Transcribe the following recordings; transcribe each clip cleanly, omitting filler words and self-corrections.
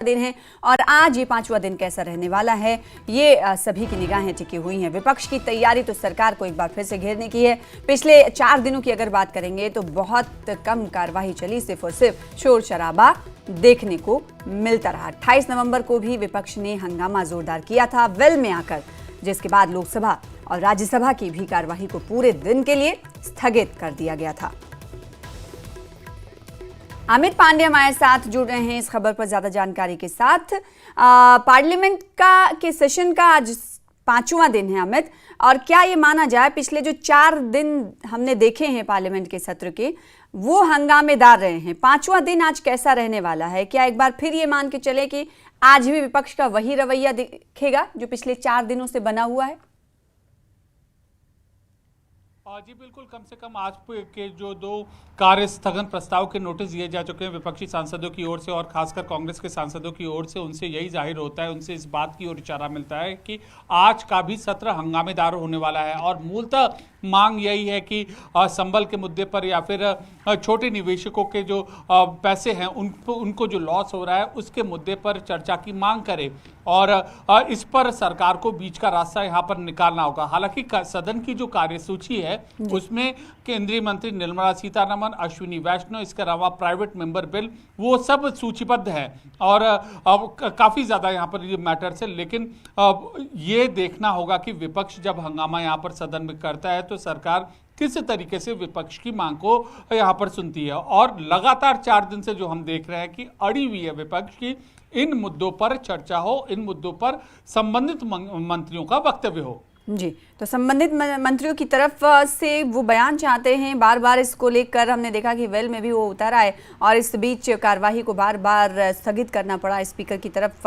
दिन है और आज ये 5वां दिन कैसा रहने वाला है, ये सभी की निगाहें टिकी हुई हैं। विपक्ष की तैयारी तो सरकार को एक बार फिर से घेरने की है। पिछले 4 दिनों की अगर बात करेंगे तो बहुत कम कार्रवाई चली, सिर्फ और सिर्फ शोर शराबा देखने को मिलता रहा। 28 नवंबर को भी विपक्ष ने हंगामा जोरदार किया था वेल में आकर, जिसके बाद लोकसभा और राज्यसभा की भी कार्यवाही को पूरे दिन के लिए स्थगित कर दिया गया था। अमित पांडे हमारे साथ जुड़ रहे हैं इस खबर पर ज्यादा जानकारी के साथ। पार्लियामेंट के सेशन का आज 5वां दिन है अमित, और क्या ये माना जाए पिछले जो 4 दिन हमने देखे हैं पार्लियामेंट के सत्र के, वो हंगामेदार रहे हैं। 5वां दिन आज कैसा रहने वाला है? क्या एक बार फिर ये मान के चले कि आज भी विपक्ष का वही रवैया दिखेगा जो पिछले 4 दिनों से बना हुआ है? जी बिल्कुल, कम से कम आज के जो 2 कार्य स्थगन प्रस्ताव के नोटिस दिए जा चुके हैं विपक्षी सांसदों की ओर से, और खासकर कांग्रेस के सांसदों की ओर से, उनसे यही जाहिर होता है, उनसे इस बात की ओर इशारा मिलता है कि आज का भी सत्र हंगामेदार होने वाला है। और मूलतः मांग यही है कि संबल के मुद्दे पर या फिर छोटे निवेशकों के जो पैसे हैं उनको जो लॉस हो रहा है उसके मुद्दे पर चर्चा की मांग करे, और इस पर सरकार को बीच का रास्ता यहाँ पर निकालना होगा। हालांकि सदन की जो कार्यसूची है उसमें केंद्रीय मंत्री निर्मला सीतारमण, अश्विनी वैष्णव, इसके अलावा प्राइवेट मेंबर बिल, वो सब सूचीबद्ध है और काफी ज्यादा यहाँ पर ये मैटर्स है। लेकिन ये देखना होगा कि विपक्ष जब हंगामा यहाँ पर सदन में करता है तो सरकार किस तरीके से विपक्ष की मांग को यहाँ पर सुनती है। और लगातार 4 दिन से जो हम देख रहे हैं कि अड़ी हुई है विपक्ष की, इन मुद्दों पर चर्चा हो, इन मुद्दों पर संबंधित मंत्रियों का वक्तव्य हो। जी, तो संबंधित मंत्रियों की तरफ से वो बयान चाहते हैं। बार बार इसको लेकर हमने देखा कि वेल में भी वो उतर आए और इस बीच कार्यवाही को बार बार स्थगित करना पड़ा स्पीकर की तरफ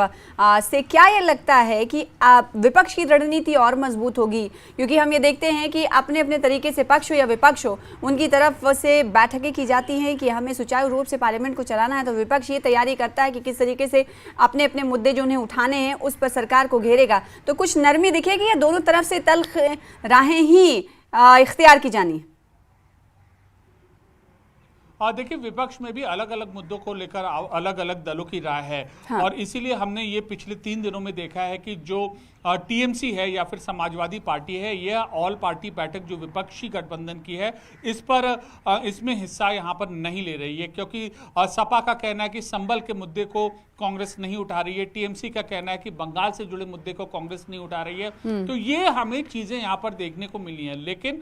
से। क्या ये लगता है कि विपक्ष की रणनीति और मजबूत होगी? क्योंकि हम ये देखते हैं कि अपने अपने तरीके से पक्ष हो या विपक्ष हो, उनकी तरफ से बैठकें की जाती हैं कि हमें सुचारू रूप से पार्लियामेंट को चलाना है, तो विपक्ष ये तैयारी करता है कि किस तरीके से अपने अपने मुद्दे जो उन्हें उठाने हैं उस पर सरकार को घेरेगा। तो कुछ नरमी दिखेगी या दोनों तरफ से तल्ख राहें ही इख्तियार की जानी? देखिए, विपक्ष में भी अलग अलग मुद्दों को लेकर अलग अलग दलों की राय है। हाँ। और इसीलिए हमने ये पिछले 3 दिनों में देखा है कि जो टीएमसी है या फिर समाजवादी पार्टी है, यह ऑल पार्टी बैठक जो विपक्षी गठबंधन की है, इस पर इसमें हिस्सा यहाँ पर नहीं ले रही है, क्योंकि सपा का कहना है कि संबल के मुद्दे को कांग्रेस नहीं उठा रही है, टीएमसी का कहना है कि बंगाल से जुड़े मुद्दे को कांग्रेस नहीं उठा रही है। तो ये हमें चीजें यहाँ पर देखने को मिली हैं। लेकिन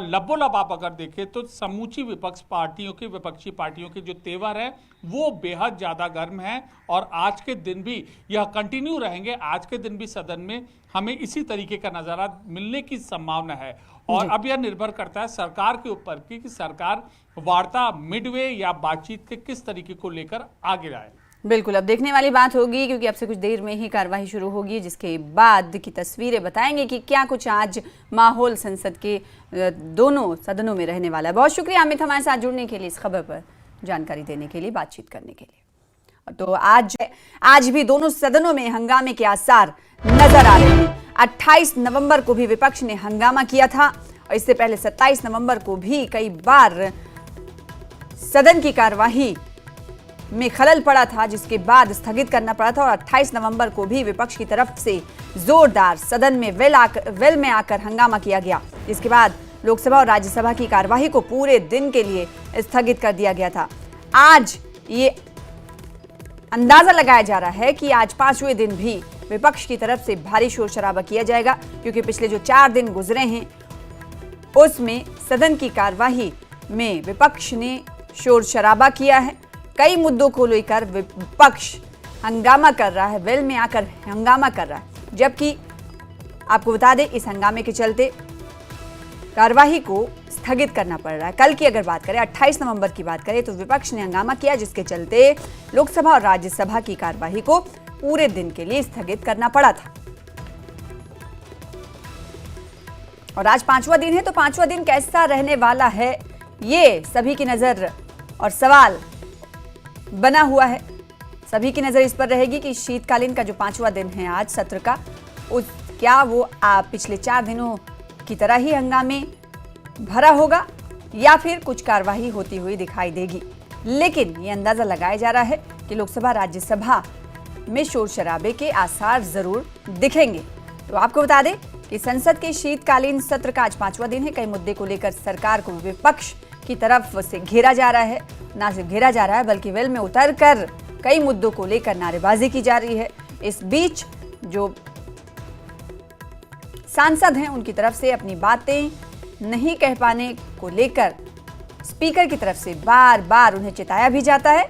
लबोलब आप अगर देखें तो समूची विपक्षी पार्टियों के जो तेवर है वो बेहद ज्यादा गर्म है, और आज के दिन भी यह कंटिन्यू रहेंगे। आज के दिन भी सदन में हमें इसी तरीके का नजारा मिलने की संभावना है। और अब यह निर्भर करता है सरकार के ऊपर कि सरकार वार्ता मिडवे या बातचीत के किस तरीके को लेकर आगे आए। बिल्कुल, अब देखने वाली बात होगी, क्योंकि अब से कुछ देर में ही कार्यवाही शुरू होगी, जिसके बाद की तस्वीरें बताएंगे कि क्या कुछ आज माहौल संसद के दोनों सदनों में रहने वाला है। बहुत शुक्रिया अमित हमारे साथ जुड़ने के लिए, इस खबर पर जानकारी देने के लिए, बातचीत करने के लिए। तो आज भी दोनों सदनों में हंगामे के आसार नजर आ रहे हैं। 28 नवंबर को भी विपक्ष ने हंगामा किया था, और इससे पहले 27 नवंबर को भी कई बार सदन की कार्यवाही में खलल पड़ा था, जिसके बाद स्थगित करना पड़ा था। और 28 नवंबर को भी विपक्ष की तरफ से जोरदार सदन में वेल में आकर हंगामा किया गया, जिसके बाद लोकसभा और राज्यसभा की कार्यवाही को पूरे दिन के लिए स्थगित कर दिया गया था। आज ये अंदाजा लगाया जा रहा है कि आज 5वें दिन भी विपक्ष की तरफ से भारी शोर शराबा किया जाएगा, क्योंकि पिछले जो 4 दिन गुजरे हैं उसमें सदन की कार्यवाही में विपक्ष ने शोर शराबा किया है। कई मुद्दों को लेकर विपक्ष हंगामा कर रहा है, वेल में आकर हंगामा कर रहा है। जबकि आपको बता दें, इस हंगामे के चलते कार्यवाही को स्थगित करना पड़ रहा है। कल की अगर बात करें, 28 नवंबर की बात करें, तो विपक्ष ने हंगामा किया, जिसके चलते लोकसभा और राज्यसभा की कार्यवाही को पूरे दिन के लिए स्थगित करना पड़ा था। और आज 5वां दिन है, तो 5वां दिन कैसा रहने वाला है, ये सभी की नजर और सवाल बना हुआ है। सभी की नजर इस पर रहेगी कि शीतकालीन का जो 5वां दिन है आज सत्र का, क्या वो पिछले 4 दिनों की तरह ही हंगामे भरा होगा या फिर कुछ कार्यवाही होती हुई दिखाई देगी। लेकिन ये अंदाजा लगाया जा रहा है कि लोकसभा राज्यसभा में शोर शराबे के आसार जरूर दिखेंगे। तो आपको बता दें कि संसद के शीतकालीन सत्र का आज 5वां दिन है। कई मुद्दे को लेकर सरकार को विपक्ष की तरफ से घेरा जा रहा है। ना सिर्फ घेरा जा रहा है बल्कि वेल में उतरकर कई मुद्दों को लेकर नारेबाजी की जा रही है। इस बीच जो सांसद हैं उनकी तरफ से अपनी बातें नहीं कह पाने को लेकर स्पीकर की तरफ से बार बार उन्हें चिताया भी जाता है,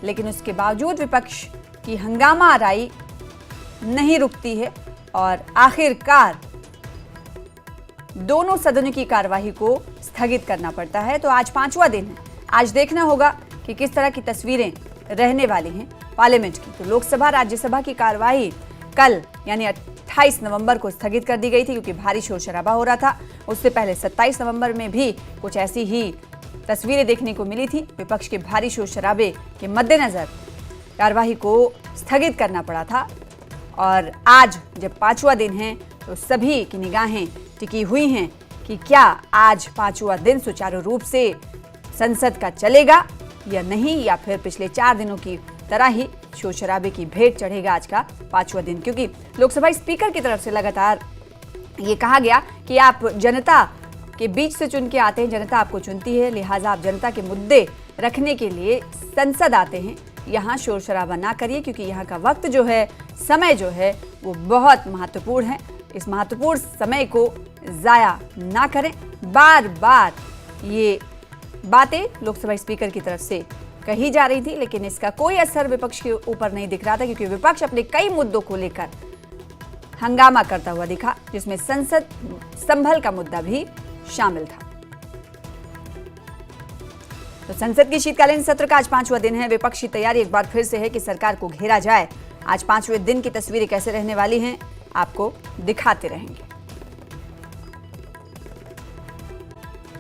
लेकिन उसके बावजूद विपक्ष की हंगामा आराई नहीं रुकती है और आखिरकार दोनों सदनों की कार्यवाही को स्थगित करना पड़ता है। तो आज 5वां दिन है। आज देखना होगा कि किस तरह की तस्वीरें रहने वाली हैं पार्लियामेंट की। तो लोकसभा राज्यसभा की कार्यवाही कल यानी 28 नवंबर को स्थगित कर दी गई थी क्योंकि भारी शोर शराबा हो रहा था। उससे पहले 27 नवंबर में भी कुछ ऐसी ही तस्वीरें देखने को मिली थी। विपक्ष के भारी शोर शराबे के मद्देनजर कार्यवाही को स्थगित करना पड़ा था और आज जब 5वां दिन है तो सभी की निगाहें टिकी हुई हैं कि क्या आज 5वां दिन सुचारू रूप से संसद का चलेगा या नहीं, या फिर पिछले 4 दिनों की तरह ही शोर शराबे की भेंट चढ़ेगा आज का 5वां दिन। क्योंकि लोकसभा स्पीकर की तरफ से लगातार ये कहा गया कि आप जनता के बीच से चुन के आते हैं, जनता आपको चुनती है, लिहाजा आप जनता के मुद्दे रखने के लिए संसद आते हैं। यहाँ शोर शराबा ना करिए क्योंकि यहाँ का वक्त जो है, समय जो है वो बहुत महत्वपूर्ण है। इस महत्वपूर्ण समय को ज़ाया ना करें। बार बार ये बातें लोकसभा स्पीकर की तरफ से कही जा रही थी, लेकिन इसका कोई असर विपक्ष के ऊपर नहीं दिख रहा था क्योंकि विपक्ष अपने कई मुद्दों को लेकर हंगामा करता हुआ दिखा, जिसमें संसद संभल का मुद्दा भी शामिल था। तो संसद के शीतकालीन सत्र का आज 5वां दिन है। विपक्ष की तैयारी एक बार फिर से है कि सरकार को घेरा जाए। आज 5वें दिन की तस्वीरें कैसे रहने वाली हैं आपको दिखाते रहेंगे।